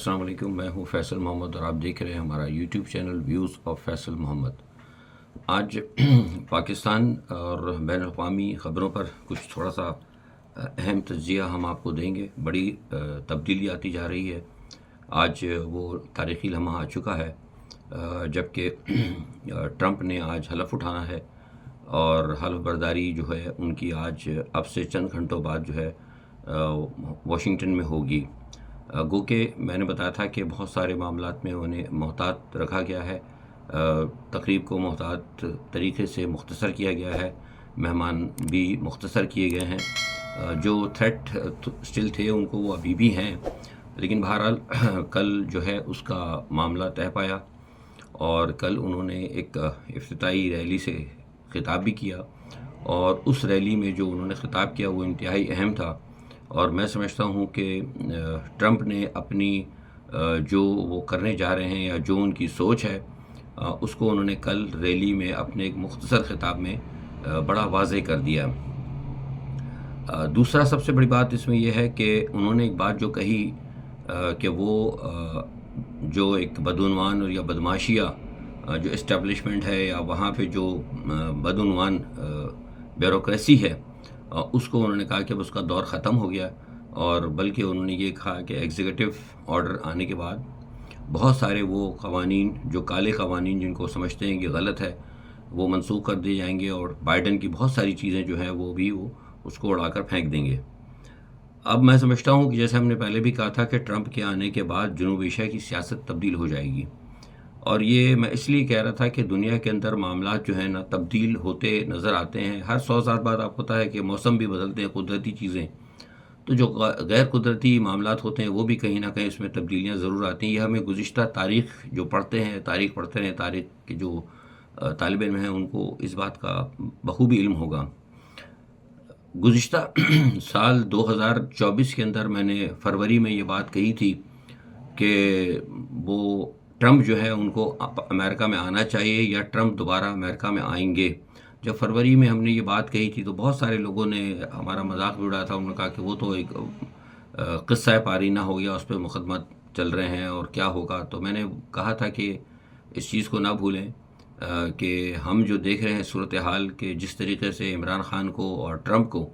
السلام علیکم، میں ہوں فیصل محمد اور آپ دیکھ رہے ہیں ہمارا YouTube channel views of Faisal Muhammad. آج پاکستان اور بین الاقوامی خبروں پر کچھ تھوڑا سا اہم تجزیہ ہم آپ کو دیں گے۔ بڑی تبدیلی آتی جا رہی ہے۔ آج وہ تاریخی لمحہ آ چکا ہے جبکہ ٹرمپ نے آج حلف اٹھانا ہے اور حلف برداری جو ہے ان کی آج اب سے چند گھنٹوں بعد جو ہے واشنگٹن میں ہوگی۔ گو کہ میں نے بتایا تھا کہ بہت سارے معاملات میں انہیں محتاط رکھا گیا ہے، تقریب کو محتاط طریقے سے مختصر کیا گیا ہے، مہمان بھی مختصر کیے گئے ہیں، جو تھریٹ سٹل تھے ان کو وہ ابھی بھی ہیں، لیکن بہرحال کل جو ہے اس کا معاملہ طے پایا اور کل انہوں نے ایک افتتاحی ریلی سے خطاب بھی کیا، اور اس ریلی میں جو انہوں نے خطاب کیا وہ انتہائی اہم تھا۔ اور میں سمجھتا ہوں کہ ٹرمپ نے اپنی جو وہ کرنے جا رہے ہیں یا جو ان کی سوچ ہے اس کو انہوں نے کل ریلی میں اپنے ایک مختصر خطاب میں بڑا واضح کر دیا۔ دوسرا سب سے بڑی بات اس میں یہ ہے کہ انہوں نے ایک بات جو کہی کہ وہ جو ایک بدعنوان اور یا بدماشیہ جو اسٹیبلشمنٹ ہے یا وہاں پہ جو بدعنوان بیوروکریسی ہے اس کو انہوں نے کہا کہ اس کا دور ختم ہو گیا، اور بلکہ انہوں نے یہ کہا کہ ایگزیکٹو آرڈر آنے کے بعد بہت سارے وہ قوانین جو کالے قوانین جن کو سمجھتے ہیں کہ غلط ہے وہ منسوخ کر دیے جائیں گے، اور بائیڈن کی بہت ساری چیزیں جو ہیں وہ بھی وہ اس کو اڑا کر پھینک دیں گے۔ اب میں سمجھتا ہوں کہ جیسے ہم نے پہلے بھی کہا تھا کہ ٹرمپ کے آنے کے بعد جنوب ایشیا کی سیاست تبدیل ہو جائے گی، اور یہ میں اس لیے کہہ رہا تھا کہ دنیا کے اندر معاملات جو ہیں نا تبدیل ہوتے نظر آتے ہیں۔ ہر 100 سال بعد آپ کو پتہ ہے کہ موسم بھی بدلتے ہیں، قدرتی چیزیں، تو جو غیر قدرتی معاملات ہوتے ہیں وہ بھی کہیں نہ کہیں اس میں تبدیلیاں ضرور آتی ہیں۔ یہ ہمیں گزشتہ تاریخ جو پڑھتے ہیں، تاریخ پڑھتے ہیں، تاریخ کے جو طالب علم ہیں ان کو اس بات کا بخوبی علم ہوگا۔ گزشتہ سال 2024 کے اندر میں نے فروری میں یہ بات کہی تھی کہ وہ ٹرمپ جو ہے ان کو امریکہ میں آنا چاہیے یا ٹرمپ دوبارہ امریکہ میں آئیں گے۔ جب فروری میں ہم نے یہ بات کہی تھی تو بہت سارے لوگوں نے ہمارا مذاق بھی اڑایا تھا، انہوں نے کہا کہ وہ تو ایک قصہ پارینہ ہو گیا، اس پہ مقدمہ چل رہے ہیں اور کیا ہوگا۔ تو میں نے کہا تھا کہ اس چیز کو نہ بھولیں کہ ہم جو دیکھ رہے ہیں صورتحال کہ جس طریقے سے عمران خان کو اور ٹرمپ کو،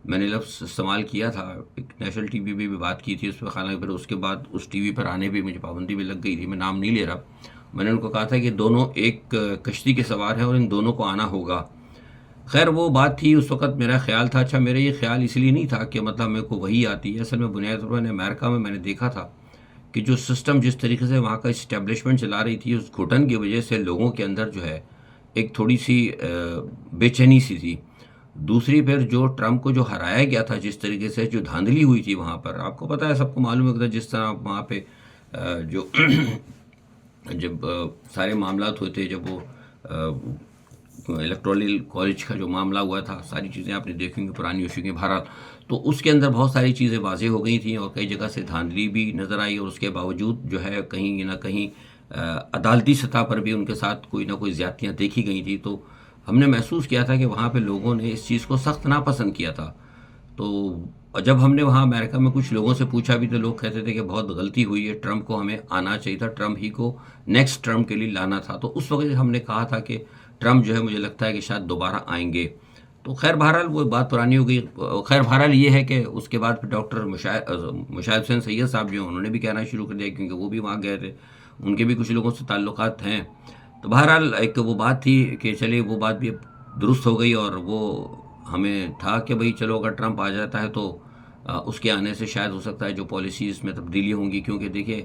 میں نے لفظ استعمال کیا تھا، ایک نیشنل ٹی وی پہ بھی بات کی تھی اس پہ، حالانکہ پھر اس کے بعد اس ٹی وی پر آنے بھی مجھے پابندی بھی لگ گئی تھی، میں نام نہیں لے رہا۔ میں نے ان کو کہا تھا کہ دونوں ایک کشتی کے سوار ہیں اور ان دونوں کو آنا ہوگا۔ خیر وہ بات تھی، اس وقت میرا خیال تھا، اچھا میرا یہ خیال اس لیے نہیں تھا کہ مطلب میرے کو وہی آتی ہے، اصل میں بنیادی طور پر امریکہ میں نے دیکھا تھا کہ جو سسٹم جس طریقے سے وہاں کا اسٹیبلشمنٹ چلا رہی تھی، اس گھٹن کی وجہ سے لوگوں کے اندر جو ہے ایک تھوڑی سی بے چینی سی تھی۔ دوسری پھر جو ٹرمپ کو جو ہرایا گیا تھا، جس طریقے سے جو دھاندلی ہوئی تھی وہاں پر، آپ کو پتہ ہے، سب کو معلوم ہے جس طرح وہاں پہ جو جب سارے معاملات ہوئے تھے، جب وہ الیکٹورل کالج کا جو معاملہ ہوا تھا، ساری چیزیں آپ نے دیکھی گی، پرانی ہو چکی ہیں بہرحال، تو اس کے اندر بہت ساری چیزیں واضح ہو گئی تھیں اور کئی جگہ سے دھاندلی بھی نظر آئی، اور اس کے باوجود جو ہے کہیں نہ کہیں عدالتی سطح پر بھی ان کے ساتھ کوئی نہ کوئی زیادتیاں دیکھی گئی تھی۔ تو ہم نے محسوس کیا تھا کہ وہاں پہ لوگوں نے اس چیز کو سخت ناپسند کیا تھا۔ تو جب ہم نے وہاں امریکہ میں کچھ لوگوں سے پوچھا بھی تو لوگ کہتے تھے کہ بہت غلطی ہوئی ہے، ٹرمپ کو ہمیں آنا چاہیے تھا، ٹرمپ ہی کو نیکسٹ ٹرم کے لیے لانا تھا۔ تو اس وقت ہم نے کہا تھا کہ ٹرمپ جو ہے مجھے لگتا ہے کہ شاید دوبارہ آئیں گے۔ تو خیر بہرحال وہ بات پرانی ہو گئی۔ خیر بہرحال یہ ہے کہ اس کے بعد ڈاکٹر مشاہد حسین سید صاحب جو ہیں انہوں نے بھی کہنا شروع کر دیا، کیونکہ وہ بھی وہاں گئے تھے، ان کے بھی کچھ لوگوں سے تعلقات ہیں۔ تو بہرحال ایک وہ بات تھی کہ چلیے وہ بات بھی درست ہو گئی، اور وہ ہمیں تھا کہ بھئی چلو اگر ٹرمپ آ جاتا ہے تو اس کے آنے سے شاید ہو سکتا ہے جو پالیسیز میں تبدیلی ہوں گی، کیونکہ دیکھیے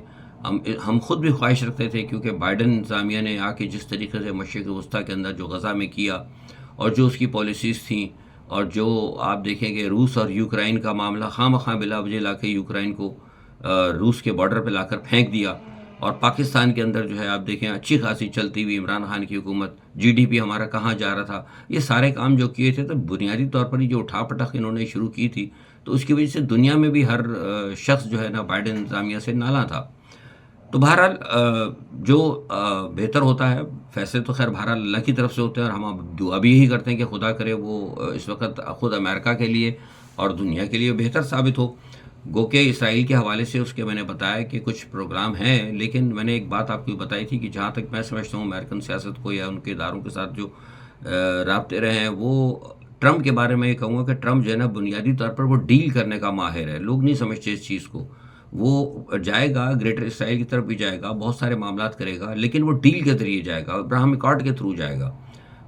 ہم خود بھی خواہش رکھتے تھے، کیونکہ بائیڈن انتظامیہ نے آ کے جس طریقے سے مشرق وسطیٰ کے اندر جو غزہ میں کیا اور جو اس کی پالیسیز تھیں، اور جو آپ دیکھیں کہ روس اور یوکرائن کا معاملہ خواہ مخواہ بلا وجہ لا کے یوکرائن کو روس کے بارڈر پہ لا کر پھینک دیا، اور پاکستان کے اندر جو ہے آپ دیکھیں اچھی خاصی چلتی ہوئی عمران خان کی حکومت، جی ڈی پی ہمارا کہاں جا رہا تھا، یہ سارے کام جو کیے تھے تو بنیادی طور پر ہی جو اٹھا پٹک انہوں نے شروع کی تھی، تو اس کی وجہ سے دنیا میں بھی ہر شخص جو ہے نا بائیڈن انتظامیہ سے نالاں تھا۔ تو بہرحال جو بہتر ہوتا ہے، فیصلے تو خیر بہرحال اللہ کی طرف سے ہوتے ہیں، اور ہم دعا بھی یہی کرتے ہیں کہ خدا کرے وہ اس وقت خود امریکہ کے لیے اور دنیا کے لیے بہتر ثابت ہو۔ گو کہ اسرائیل کے حوالے سے اس کے میں نے بتایا کہ کچھ پروگرام ہیں، لیکن میں نے ایک بات آپ کو بتائی تھی کہ جہاں تک میں سمجھتا ہوں امریکن سیاست کو یا ان کے اداروں کے ساتھ جو رابطے رہے ہیں، وہ ٹرمپ کے بارے میں یہ کہوں گا کہ ٹرمپ جو ہے نا بنیادی طور پر وہ ڈیل کرنے کا ماہر ہے. لوگ نہیں سمجھتے اس چیز کو. وہ جائے گا گریٹر اسرائیل کی طرف بھی جائے گا، بہت سارے معاملات کرے گا، لیکن وہ ڈیل کے ذریعے جائے گا، ابراہم اکارڈ کے تھرو جائے گا.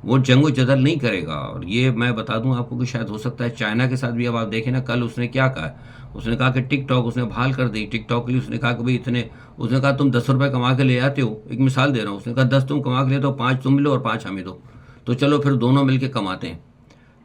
وہ جنگ و جدل نہیں کرے گا. اور یہ میں بتا دوں آپ کو کہ شاید ہو سکتا ہے چائنا کے ساتھ بھی. اب آپ دیکھیں نا، کل اس نے کیا کہا، اس نے کہا کہ ٹک ٹاک اس نے بحال کر دی. ٹک ٹاک کے لیے اس نے کہا کہ بھئی اتنے، اس نے کہا تم 10 روپے کما کے لے آتے ہو، ایک مثال دے رہا ہوں، اس نے کہا 10 تم کما کے لے تو 5 تم ملو اور 5 ہمیں دو، تو چلو پھر دونوں مل کے کماتے ہیں.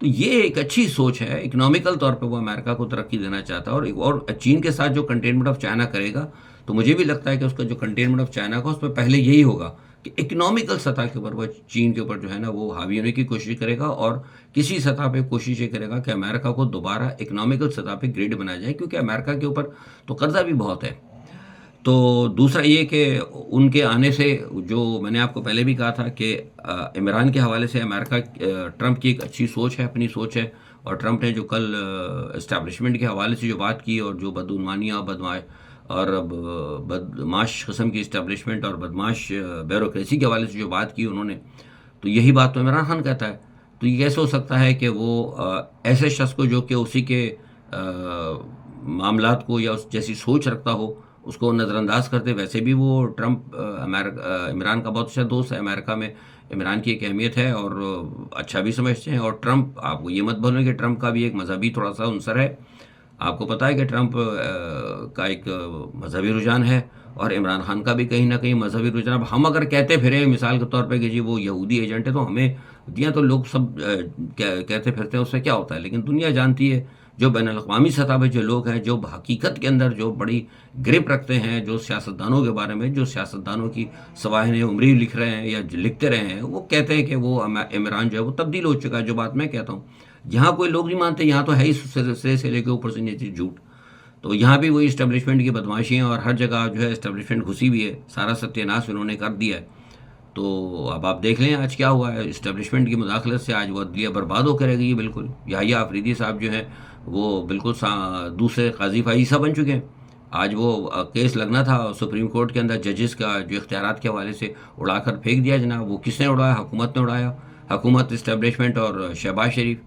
تو یہ ایک اچھی سوچ ہے. اکنامیکل طور پہ وہ امریکہ کو ترقی دینا چاہتا ہے. اور چین کے ساتھ جو کنٹینمنٹ آف چائنا کرے گا، تو مجھے بھی لگتا ہے کہ اس کا جو کنٹینمنٹ آف چائنا کا، اس پہ پہلے یہی ہوگا کہ اکنامیکل سطح کے اوپر وہ چین کے اوپر جو ہے نا وہ حاوی ہونے کی کوشش کرے گا، اور کسی سطح پہ کوشش یہ کرے گا کہ امریکہ کو دوبارہ اکنامیکل سطح پہ گریڈ بنایا جائے، کیونکہ امریکہ کے اوپر تو قرضہ بھی بہت ہے. تو دوسرا یہ کہ ان کے آنے سے، جو میں نے آپ کو پہلے بھی کہا تھا کہ عمران کے حوالے سے امریکہ، ٹرمپ کی ایک اچھی سوچ ہے، اپنی سوچ ہے. اور ٹرمپ نے جو کل اسٹیبلشمنٹ کے حوالے سے جو بات کی، اور جو بدعنوانیاں اور بدماش قسم کی اسٹیبلشمنٹ اور بدماش بیوروکریسی کے حوالے سے جو بات کی انہوں نے، تو یہی بات تو عمران خان کہتا ہے. تو یہ کیسے ہو سکتا ہے کہ وہ ایسے شخص کو جو کہ اسی کے معاملات کو یا اس جیسی سوچ رکھتا ہو، اس کو نظر انداز کرتے. ویسے بھی وہ ٹرمپ عمران کا بہت اچھا دوست ہے. امریکہ میں عمران کی ایک اہمیت ہے اور اچھا بھی سمجھتے ہیں. اور ٹرمپ، آپ کو یہ مت بولیں کہ ٹرمپ کا بھی ایک مذہبی تھوڑا سا عنصر ہے. آپ کو پتہ ہے کہ ٹرمپ کا ایک مذہبی رجحان ہے، اور عمران خان کا بھی کہیں نہ کہیں مذہبی رجحان. اب ہم اگر کہتے پھریں مثال کے طور پہ کہ جی وہ یہودی ایجنٹ ہے، تو ہمیں دیا تو لوگ سب کہتے پھرتے ہیں، اس سے کیا ہوتا ہے. لیکن دنیا جانتی ہے، جو بین الاقوامی سطح پہ جو لوگ ہیں، جو حقیقت کے اندر جو بڑی گرپ رکھتے ہیں، جو سیاستدانوں کے بارے میں، جو سیاستدانوں کی سوانح عمری لکھ رہے ہیں یا لکھتے رہے ہیں، وہ کہتے ہیں کہ وہ عمران جو ہے وہ تبدیل ہو چکا ہے. جو بات میں کہتا ہوں، یہاں کوئی لوگ نہیں مانتے. یہاں تو ہے ہی سرے سے لے کے اوپر سے نیچے جھوٹ. تو یہاں بھی وہی اسٹیبلشمنٹ کی بدماشیاں، اور ہر جگہ جو ہے اسٹیبلشمنٹ گھسی ہوئی ہے. سارا ستیہ ناش انہوں نے کر دیا ہے. تو اب آپ دیکھ لیں آج کیا ہوا ہے. اسٹیبلشمنٹ کی مداخلت سے آج وہ عدلیہ برباد ہو کے رہ گئی ہے بالکل. یحییٰ آفریدی صاحب جو ہیں وہ بالکل دوسرے قاضی فائزہ بن چکے ہیں. آج وہ کیس لگنا تھا سپریم کورٹ کے اندر، ججز کا جو اختیارات کے حوالے سے اڑا کر پھینک دیا جناب. وہ کس نے اڑایا؟ حکومت نے اڑایا. حکومت، اسٹیبلشمنٹ اور شہباز شریف.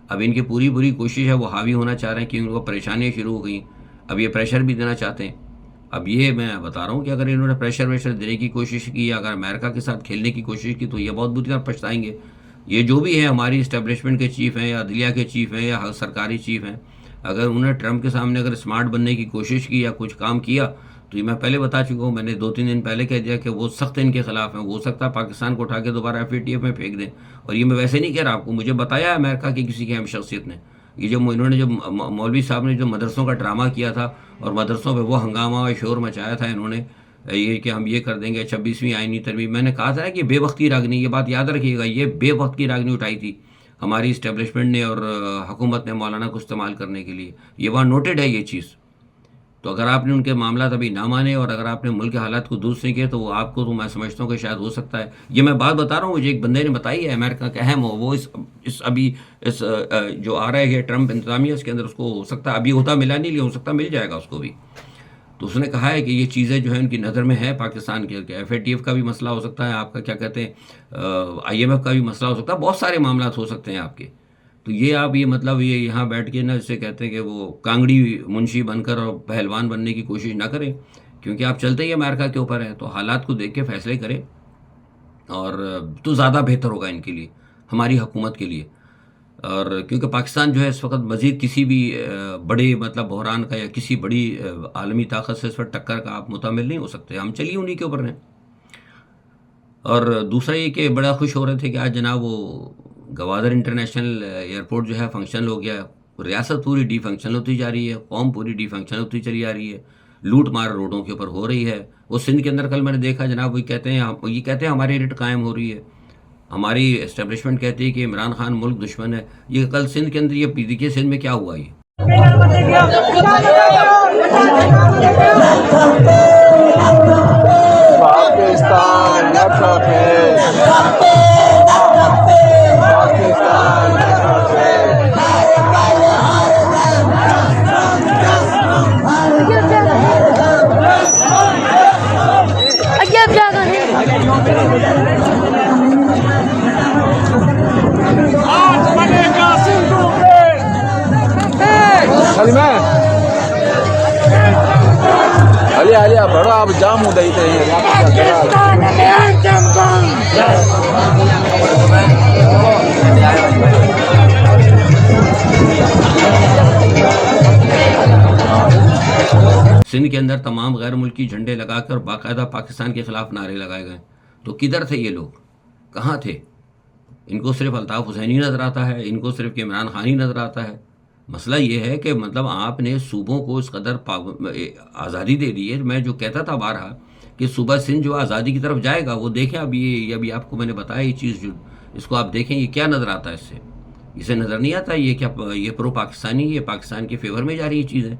اب ان کی پوری کوشش ہے، وہ حاوی ہونا چاہ رہے ہیں، کہ ان کو پریشانیاں شروع ہو گئیں. اب یہ پریشر بھی دینا چاہتے ہیں. اب یہ میں بتا رہا ہوں کہ اگر انہوں نے پریشر ویشر دینے کی کوشش کی، یا اگر امریکہ کے ساتھ کھیلنے کی کوشش کی، تو یہ بہت بری طرح پچھتائیں گے. یہ جو بھی ہے ہماری اسٹیبلشمنٹ کے چیف ہیں، یا عدلیہ کے چیف ہیں، یا سرکاری چیف ہیں، اگر انہوں نے ٹرمپ کے سامنے اگر اسمارٹ بننے کی کوشش کی یا کچھ کام کیا، تو یہ میں پہلے بتا چکا ہوں. میں نے 2-3 دن پہلے کہہ دیا کہ وہ سخت ان کے خلاف ہیں. ہو سکتا ہے پاکستان کو اٹھا کے دوبارہ FATF میں پھینک دیں. اور یہ میں ویسے نہیں کہہ رہا آپ کو، مجھے بتایا امریکہ کی کسی کی اہم شخصیت نے. یہ جو انہوں نے جو مولوی صاحب نے جو مدرسوں کا ڈرامہ کیا تھا، اور مدرسوں پہ وہ ہنگامہ اور شور مچایا تھا انہوں نے، یہ کہ ہم یہ کر دیں گے 26ویں آئینی ترمیم. میں نے کہا تھا کہ بے وقتی راگنی، یہ بات یاد رکھیے گا، یہ بے وقت کی راگنی اٹھائی تھی ہماری اسٹیبلشمنٹ نے اور حکومت نے مولانا کو استعمال کرنے کے لیے. یہ وہاں نوٹڈ ہے یہ چیز. تو اگر آپ نے ان کے معاملات ابھی نہ مانے، اور اگر آپ نے ملک کے حالات کو درست نہیں کیے، تو وہ آپ کو، تو میں سمجھتا ہوں کہ شاید ہو سکتا ہے. یہ میں بات بتا رہا ہوں، مجھے ایک بندے نے بتائی ہے، امریکہ کا اہم ہو، وہ اس جو آ رہا ہے ٹرمپ انتظامیہ، اس کے اندر اس کو ہو سکتا ہے ابھی ہوتا ملا نہیں، لیکن ہو سکتا مل جائے گا اس کو بھی. تو اس نے کہا ہے کہ یہ چیزیں جو ہیں ان کی نظر میں ہے پاکستان کے. FATF کا بھی مسئلہ ہو سکتا ہے، آپ کا کیا کہتے ہیں IMF کا بھی مسئلہ ہو سکتا ہے، بہت سارے معاملات ہو سکتے ہیں آپ کے. تو یہ آپ یہ مطلب یہ یہاں بیٹھ کے نا، جسے کہتے ہیں کہ وہ کانگڑی منشی بن کر اور پہلوان بننے کی کوشش نہ کریں، کیونکہ آپ چلتے ہی امریکہ کے اوپر ہیں. تو حالات کو دیکھ کے فیصلے کریں، اور تو زیادہ بہتر ہوگا ان کے لیے، ہماری حکومت کے لیے. اور کیونکہ پاکستان جو ہے اس وقت مزید کسی بھی بڑے مطلب بحران کا یا کسی بڑی عالمی طاقت سے اس وقت ٹکر کا آپ متحمل نہیں ہو سکتے. ہم چلیے انہی کے اوپر ہیں. اور دوسرا یہ کہ بڑا خوش ہو رہے تھے کہ آج جناب وہ گوادر انٹرنیشنل ایئرپورٹ جو ہے فنکشنل ہو گیا. ریاست پوری ڈی فنکشنل ہوتی جا رہی ہے، قوم پوری ڈی فنکشنل ہوتی چلی جا رہی ہے. لوٹ مار روڈوں کے اوپر ہو رہی ہے. وہ سندھ کے اندر کل میں نے دیکھا جناب، وہ کہتے ہیں ہماری ریٹ قائم ہو رہی ہے. ہماری اسٹیبلشمنٹ کہتی ہے کہ عمران خان ملک دشمن ہے. یہ کل سندھ کے اندر یہ دیکھیے سندھ میں کیا ہوا. یہ علی بڑا آپ جام ہو گئی سندھ کے اندر تمام غیر ملکی جھنڈے لگا کر باقاعدہ پاکستان کے خلاف نعرے لگائے گئے. تو کدھر تھے یہ لوگ؟ کہاں تھے؟ ان کو صرف الطاف حسینی نظر آتا ہے، ان کو صرف عمران خانی نظر آتا ہے. مسئلہ یہ ہے کہ مطلب آپ نے صوبوں کو اس قدر آزادی دے دی ہے. میں جو کہتا تھا بارہا کہ صوبہ سندھ جو آزادی کی طرف جائے گا، وہ دیکھیں اب یہ ابھی آپ کو میں نے بتایا یہ چیز، جو اس کو آپ دیکھیں یہ کیا نظر آتا ہے. اس سے اسے نظر نہیں آتا یہ کیا، یہ پرو پاکستانی، یہ پاکستان کے فیور میں جا رہی چیز ہے.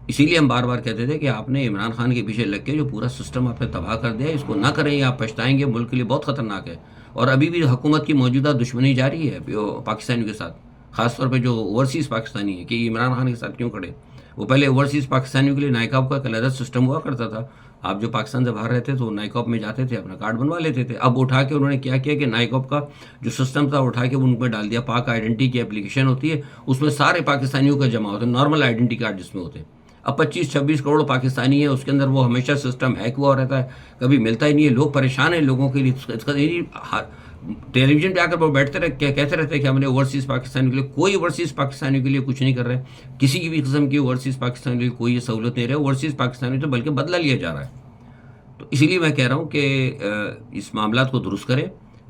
اسی لیے ہم بار بار کہتے تھے کہ آپ نے عمران خان کے پیچھے لگ کے جو پورا سسٹم آپ نے تباہ کر دیا، اس کو نہ کریں یا آپ پچھتائیں گے. ملک کے لیے بہت خطرناک ہے. اور ابھی بھی حکومت کی موجودہ دشمنی جاری ہے پاکستانیوں کے ساتھ، خاص طور پہ جو اوورسیز پاکستانی ہے کہ یہ عمران خان کے ساتھ کیوں کھڑے. وہ پہلے اوورسیز پاکستانیوں کے لیے نائکاپ کا علیحدہ سسٹم ہوا کرتا تھا. آپ جو پاکستان سے باہر رہتے تھے وہ نائکاپ میں جاتے تھے، اپنا کارڈ بنوا لیتے تھے. اب اٹھا کے انہوں نے کیا کیا کہ نائکاپ کا جو سسٹم تھا اٹھا کے ان میں ڈال دیا. پاک آئیڈینٹی کی اپلیکیشن ہوتی ہے، اس میں سارے پاکستانیوں کا جمع ہوتا ہے، نارمل آئیڈینٹی کارڈ جس میں ہوتے ہیں. اب 25-26 کروڑ پاکستانی ہیں، اس کے اندر وہ ہمیشہ سسٹم ہیک ہوا رہتا ہے، کبھی ملتا ہی نہیں ہے. لوگ پریشان ہیں لوگوں کے لیے. ٹیلی ویژن پہ آ کر وہ بیٹھتے رہتے کہتے رہتے ہیں کہ ہم نے اوورسیز پاکستانی کے لیے، کوئی اوورسیز پاکستانی کے لیے کچھ نہیں کر رہے. کسی کی بھی قسم کی اوورسیز پاکستانی کے لیے کوئی سہولت نہیں رہے. اوورسیز پاکستانی تو بلکہ بدلہ لیا جا رہا ہے. تو اسی لیے میں کہہ رہا ہوں کہ اس معاملات کو درست کریں،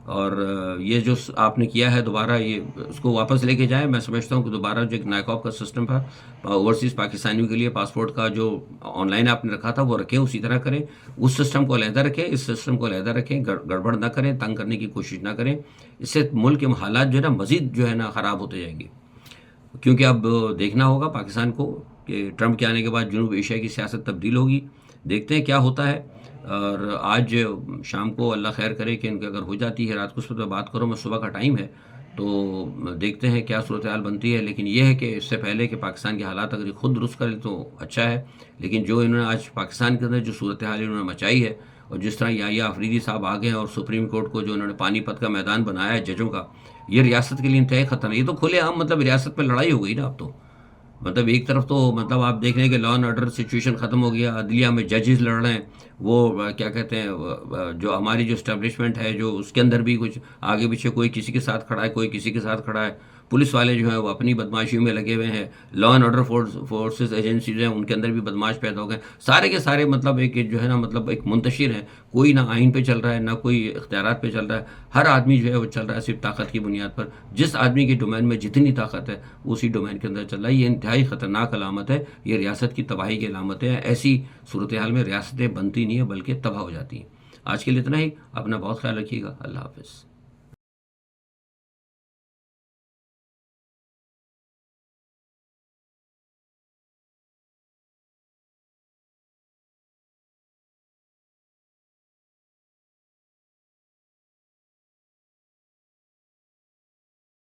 اور یہ جو آپ نے کیا ہے دوبارہ یہ اس کو واپس لے کے جائیں. میں سمجھتا ہوں کہ دوبارہ جو ایک نائکاپ کا سسٹم تھا اوورسیز پاکستانیوں کے لیے، پاسپورٹ کا جو آن لائن آپ نے رکھا تھا وہ رکھیں، اسی طرح کریں. اس سسٹم کو علیحدہ رکھیں، اس سسٹم کو علیحدہ رکھیں. گڑبڑ نہ کریں، تنگ کرنے کی کوشش نہ کریں. اس سے ملک کے حالات جو ہے نا مزید جو ہے نا خراب ہوتے جائیں گے. کیونکہ اب دیکھنا ہوگا پاکستان کو کہ ٹرمپ کے آنے کے بعد جنوب ایشیا کی سیاست تبدیل ہوگی. دیکھتے ہیں کیا ہوتا ہے. اور آج شام کو اللہ خیر کرے کہ ان کی اگر ہو جاتی ہے، رات کو اس پر بات کرو، میں صبح کا ٹائم ہے تو دیکھتے ہیں کیا صورتحال بنتی ہے. لیکن یہ ہے کہ اس سے پہلے کہ پاکستان کے حالات اگر خود درست کریں تو اچھا ہے. لیکن جو انہوں نے آج پاکستان کے اندر جو صورتحال انہوں نے مچائی ہے، اور جس طرح یا آفریدی صاحب آگے ہیں اور سپریم کورٹ کو جو انہوں نے پانی پت کا میدان بنایا ہے ججوں کا، یہ ریاست کے لیے انتہائی خطرہ ہے. یہ تو کھلے عام مطلب ریاست میں لڑائی ہو گئی نا. اب تو مطلب ایک طرف تو مطلب آپ دیکھ رہے ہیں کہ لا اینڈ آرڈر سچویشن ختم ہو گیا، عدلیہ میں ججز لڑ رہے ہیں. وہ کیا کہتے ہیں، جو ہماری جو اسٹیبلشمنٹ ہے جو اس کے اندر بھی کچھ آگے پیچھے کوئی کسی کے ساتھ کھڑا ہے، کوئی کسی کے ساتھ کھڑا ہے. پولیس والے جو ہیں وہ اپنی بدماشیوں میں لگے ہوئے ہیں. Law and order forces agencies ہیں، ان کے اندر بھی بدماش پیدا ہو گئے. سارے کے سارے مطلب ایک جو ہے نا مطلب ایک منتشر ہیں. کوئی نہ آئین پہ چل رہا ہے، نہ کوئی اختیارات پہ چل رہا ہے. ہر آدمی جو ہے وہ چل رہا ہے صرف طاقت کی بنیاد پر. جس آدمی کے ڈومین میں جتنی طاقت ہے اسی ڈومین کے اندر چل رہا ہے. یہ انتہائی خطرناک علامت ہے. یہ ریاست کی تباہی کی علامت ہے. ایسی صورتحال میں ریاستیں بنتی نہیں ہیں بلکہ تباہ ہو جاتی ہیں. آج کے لیے اتنا ہی. اپنا بہت خیال رکھیے گا. اللہ حافظ.